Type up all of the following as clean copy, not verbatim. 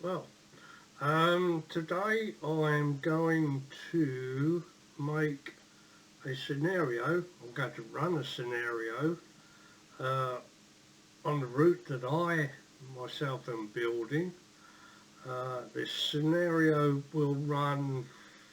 Well, today I'm going to make a scenario. I'm going to run a scenario uh, on the route that I myself am building. This scenario will run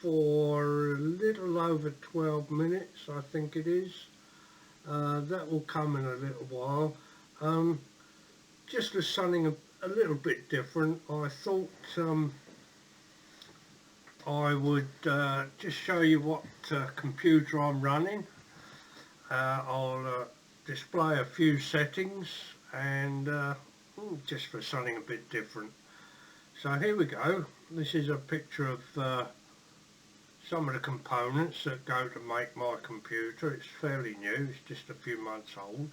for a little over 12 minutes, I think it is. That will come in a little while. Um, just as something a little bit different, I thought I would just show you what computer I'm running. I'll display a few settings and just for something a bit different. So here we go. This is a picture of some of the components that go to make my computer. It's fairly new, it's just a few months old.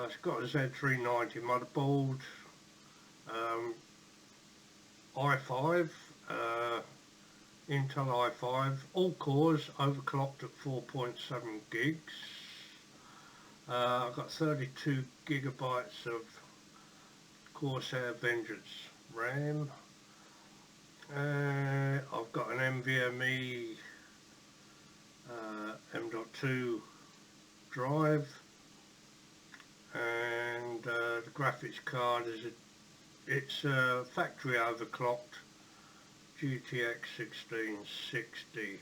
It's got a Z390 motherboard, um, i5, Intel i5, all cores overclocked at 4.7 gigs. I've got 32 gigabytes of Corsair Vengeance RAM. I've got an NVMe M.2 drive, and the graphics card it's factory overclocked GTX 1660.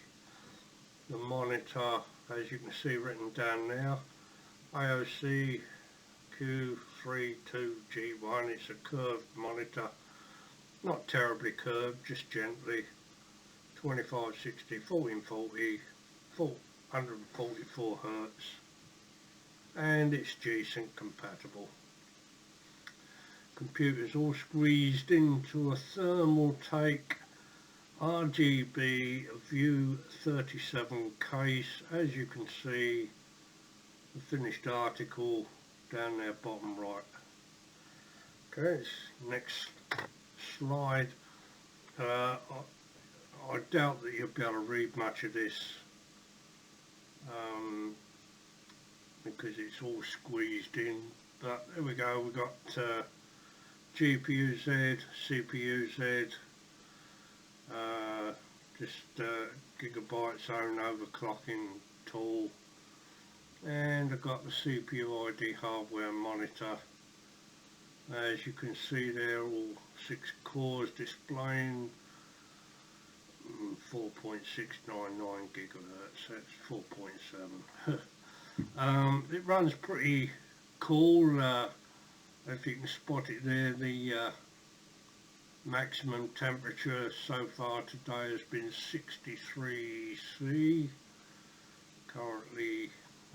The monitor, as you can see written down now, AOC Q32G1. It's a curved monitor, not terribly curved, just gently. 2560, 1440, 144 Hertz, and it's G-Sync compatible. Computer's all squeezed into a thermal take RGB View 37 case. As you can see, the finished article down there bottom right. Okay, next slide. I doubt that you'll be able to read much of this because it's all squeezed in, but there we go. We've got GPU Z, CPU Z, just gigabyte zone overclocking tool, and I've got the CPU ID hardware monitor. As you can see there, all 6 cores displaying 4.699 gigahertz, that's 4.7. It runs pretty cool. If you can spot it there, the maximum temperature so far today has been 63 C, currently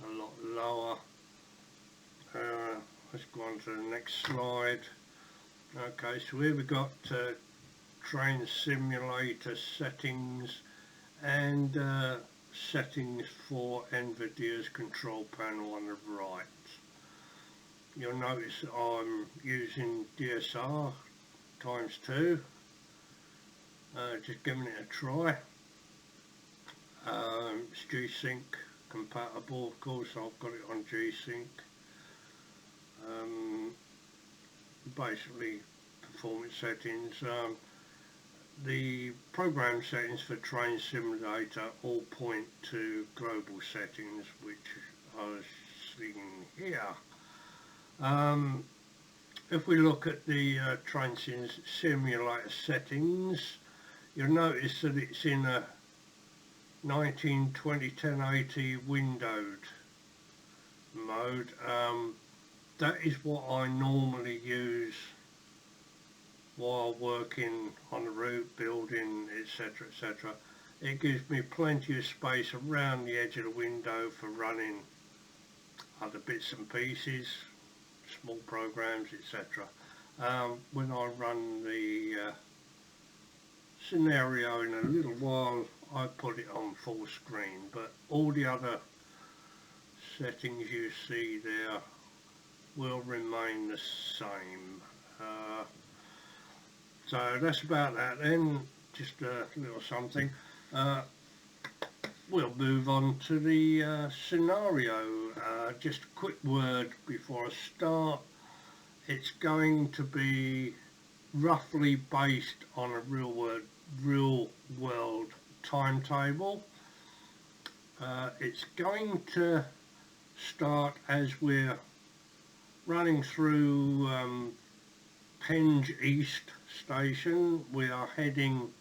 a lot lower. Let's go on to the next slide. Okay, so here we've got train simulator settings and settings for Nvidia's control panel on the right. You'll notice I'm using DSR ×2, just giving it a try. It's G-Sync compatible, of course. I've got it on G-Sync. Basically performance settings. The program settings for train simulator all point to global settings, which I was seeing here. If we look at the train simulator settings, you'll notice that it's in a 1920 1080 windowed mode. That is what I normally use while working on the route, building, etc, etc. It gives me plenty of space around the edge of the window for running other bits and pieces, small programs, etc. When I run the scenario in a little while, I put it on full screen, but all the other settings you see there will remain the same. So that's about that then, just a little something. We'll move on to the scenario. Just a quick word before I start. It's going to be roughly based on a real world timetable. It's going to start as we're running through Penge East Station. We are heading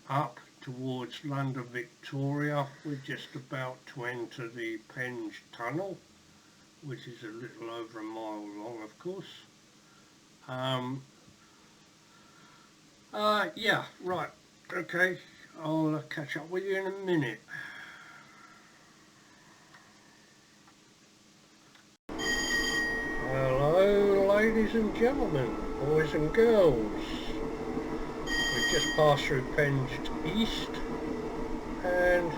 up towards London Victoria. We're just about to enter the Penge Tunnel, which is a little over a mile long, of course. Yeah, right, okay, I'll catch up with you in a minute. Hello, ladies and gentlemen, boys and girls. We've just passed through Penge East, and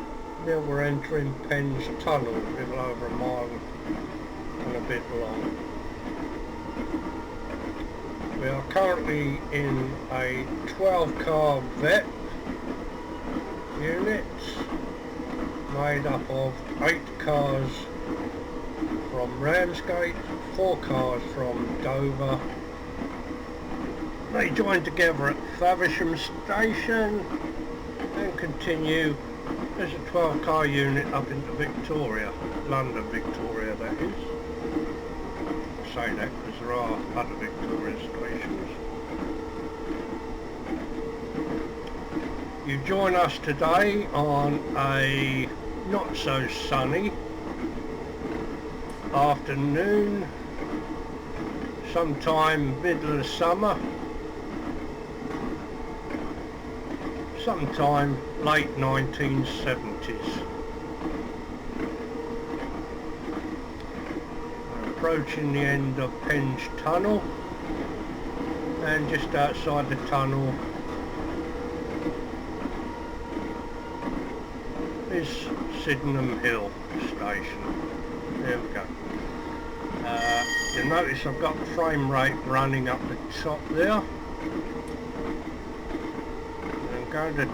now we're entering Penge Tunnel, a little over a mile and a bit long. We are currently in a 12-car vet unit made up of 8 cars from Ramsgate, 4 cars from Dover. They join together at Faversham Station and continue as a 12-car unit up into Victoria, London Victoria that is. I say that because there are other Victoria stations. You join us today on a not so sunny afternoon, sometime middle of summer, sometime late 1970s. We're approaching the end of Penge Tunnel, and just outside the tunnel is Sydenham Hill Station. There we go. You'll notice I've got the frame rate running up the top there. I'm going to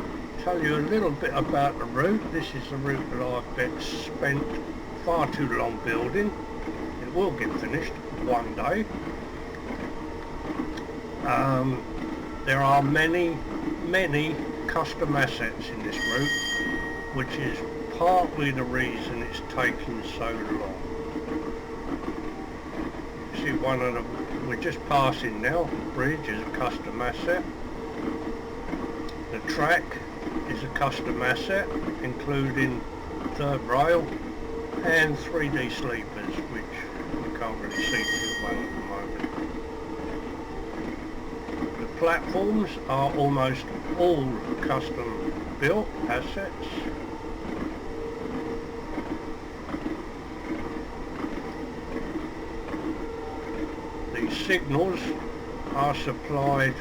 tell you a little bit about the route. This is a route that I've spent far too long building. It will get finished one day. There are many custom assets in this route, which is partly the reason it's taking so long. You see one of them, we're just passing now, the bridge is a custom asset. The track is a custom asset, including third rail and 3D sleepers, which you can't really see too well at the moment. The platforms are almost all custom built assets. The signals are supplied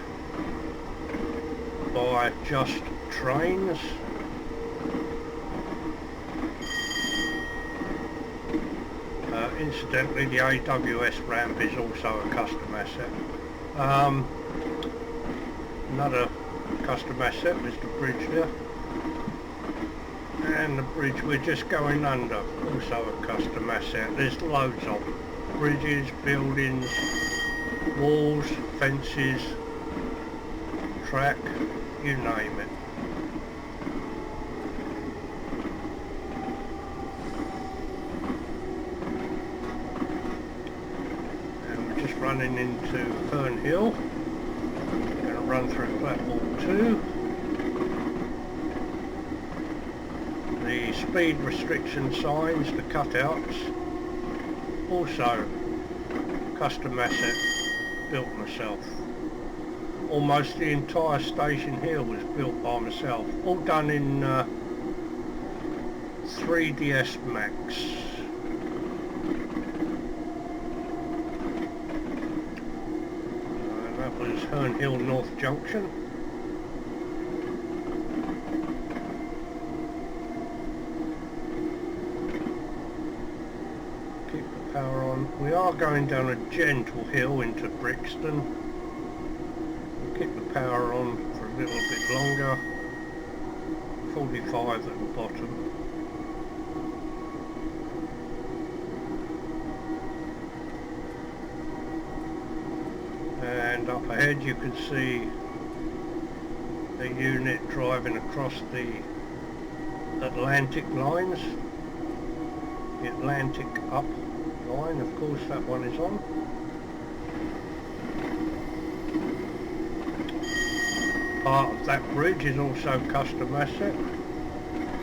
by Just Trains. Incidentally, the AWS ramp is also a custom asset. Another custom asset is the bridge there, and the bridge we're just going under, also a custom asset. There's loads of bridges, buildings, walls, fences, track, you name it. And we're just running into Herne Hill. We're going to run through platform 2. The speed restriction signs, the cutouts, also custom asset, built myself. Almost the entire station here was built by myself, all done in 3ds Max. And that was Herne Hill North Junction. Power on. We are going down a gentle hill into Brixton. We'll keep the power on for a little bit longer. 45 at the bottom. and up ahead you can see a unit driving across the Atlantic lines. The Atlantic up line, of course, that one is on. Part of that bridge is also custom asset.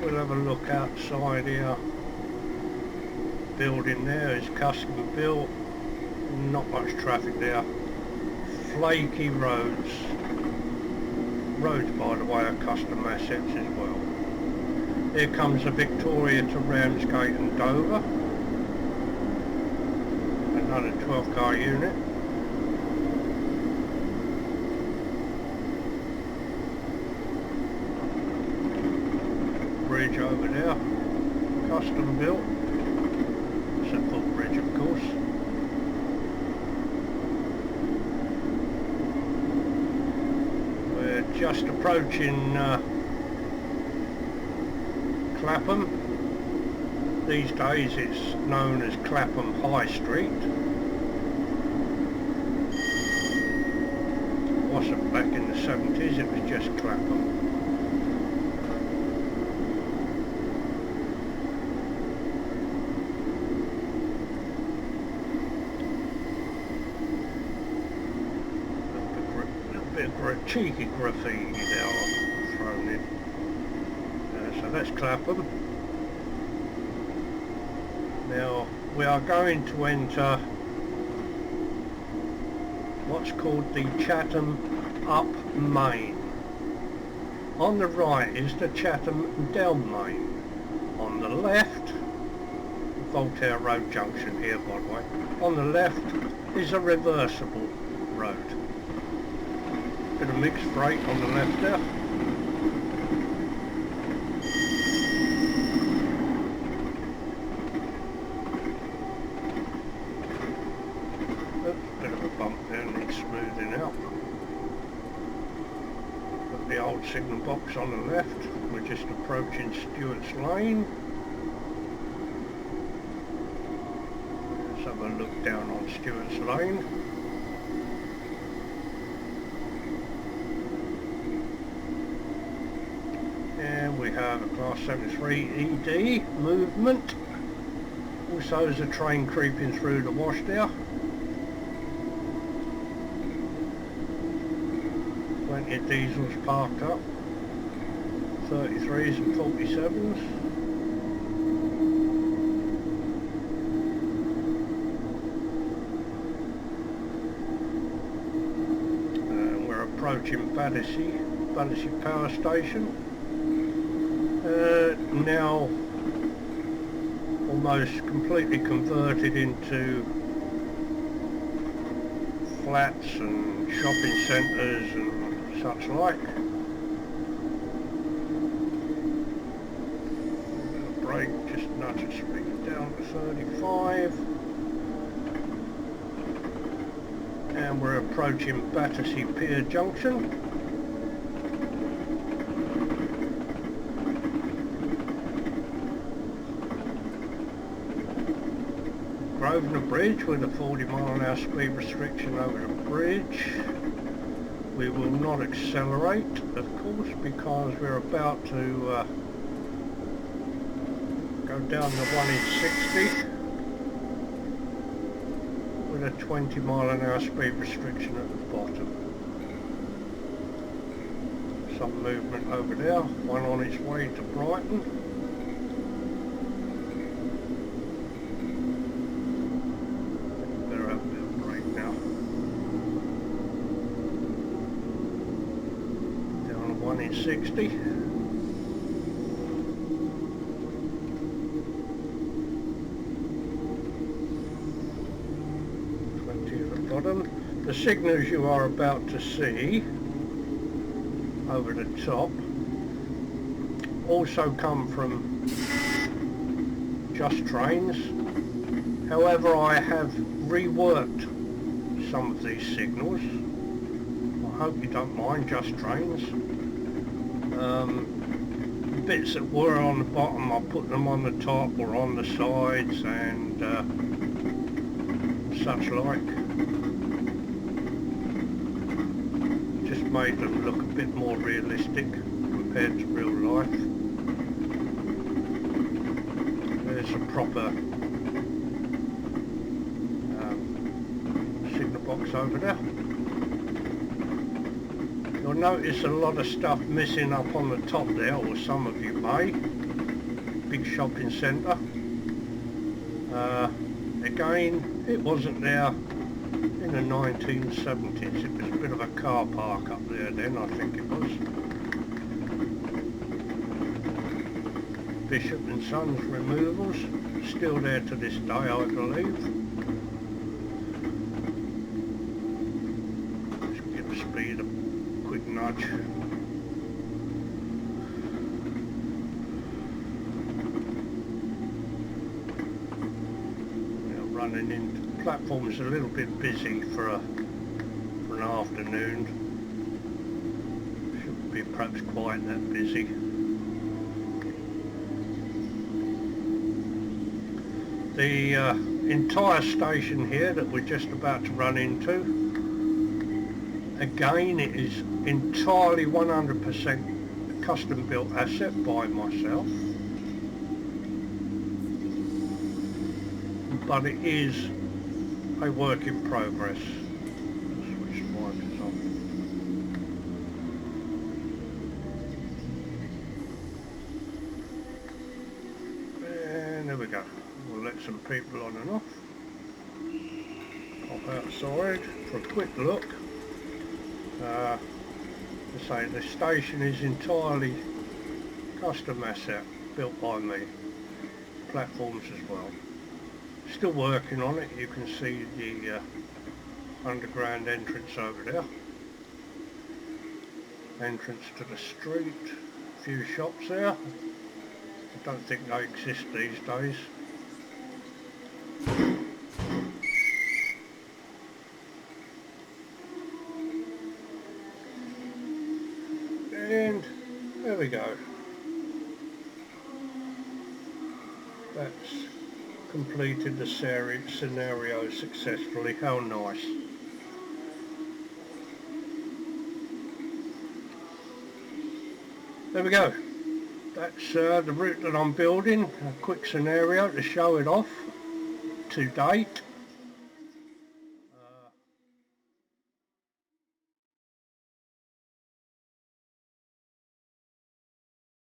We'll have a look outside here. Building there is custom built, not much traffic there. Flaky roads. Roads, by the way, are custom assets as well. Here comes the Victoria to Ramsgate and Dover. Another 12-car unit. Bridge over there, custom built. It's a footbridge, of course. We're just approaching Clapham. These days it's known as Clapham High Street. Wasn't back in the 70s, it was just Clapham. Cheeky graffiti there thrown in. So that's Clapham. Now we are going to enter what's called the Chatham Up Main. On the right is the Chatham Down Main. On the left, Voltaire Road Junction here, by the way. On the left is a reversible road. Bit of mixed freight on the left there. Bit of a bump there, needs smoothing out. Got the old signal box on the left. We're just approaching Stewart's Lane. Let's have a look down on Stewart's Lane. We have a Class 73 ED movement. Also there's a train creeping through the wash there. Plenty of diesels parked up. 33s and 47s. We're approaching Battersea Power Station. Now almost completely converted into flats and shopping centres and such like. Brake, just nudge the speed down to 35. And we're approaching Battersea Pier Junction. Grosvenor Bridge with a 40-mile-an-hour speed restriction over the bridge. We will not accelerate, of course, because we're about to go down the 1 in 60 with a 20-mile-an-hour speed restriction at the bottom. Some movement over there, one on its way to Brighton. In 60. 20 at the bottom. The signals you are about to see over the top also come from Just Trains. However, I have reworked some of these signals. I hope you don't mind, Just Trains. Bits that were on the bottom, I put them on the top or on the sides and such like. made them look a bit more realistic compared to real life. There's a proper signal box over there. You'll notice a lot of stuff missing up on the top there, or some of you may. Big shopping centre. Again, it wasn't there in the 1970s. It was a bit of a car park up there then, I think it was. Bishop and Sons Removals, still there to this day, I believe. Just give the speed a quick nudge. Running into the platform is a little bit busy for an afternoon. Shouldn't be perhaps quite that busy. The entire station here that we're just about to run into, again, it is entirely 100% custom built asset by myself. But it is a work in progress. Switch the wipers on. And there we go. We'll let some people on and off. Pop outside for a quick look. I say the station is entirely custom asset, built by me. Platforms as well. Still working on it. You can see the underground entrance over there. Entrance to the street. A few shops there. I don't think they exist these days. And there we go. That's completed the scenario successfully. How nice. There we go. That's the route that I'm building. A quick scenario to show it off to date.